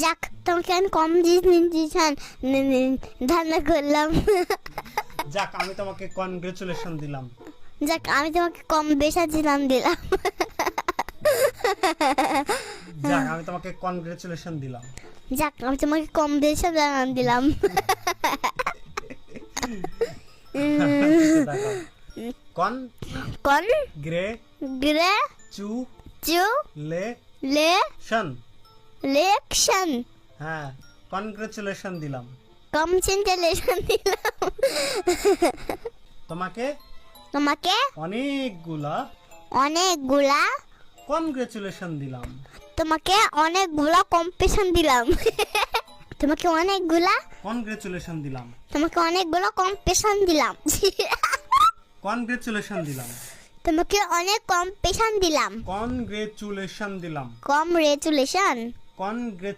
যাক, তোমাকে আমি কম ডিসিশন ধারণা করলাম। যাক, আমি তোমাকে কনগ্রেচুলেশন দিলাম। যাক, আমি তোমাকে কম বেসাজিলাম দিলাম। যাক, আমি তোমাকে কনগ্রেচুলেশন দিলাম। যাক, আমি তোমাকে কম বেসাজিলাম দিলাম। দেখো, কন কন গ্রে গ্রে চু চু লে লে শন। লেকশন হ্যাঁ, কনগ্রেচুলেশন দিলাম। কম চিন্তালেশন দিলাম। তোমাকে তোমাকে অনেকগুলা অনেকগুলা কনগ্রেচুলেশন দিলাম। তোমাকে অনেকগুলা কম্পিটিশন দিলাম। তোমাকে অনেকগুলা কনগ্রেচুলেশন দিলাম। তোমাকে অনেকগুলো কম্পিটিশন দিলাম। কনগ্রেচুলেশন দিলাম। তোমাকে অনেক কম্পিটিশন দিলাম। কনগ্রেচুলেশন দিলাম। Congratulation congratulation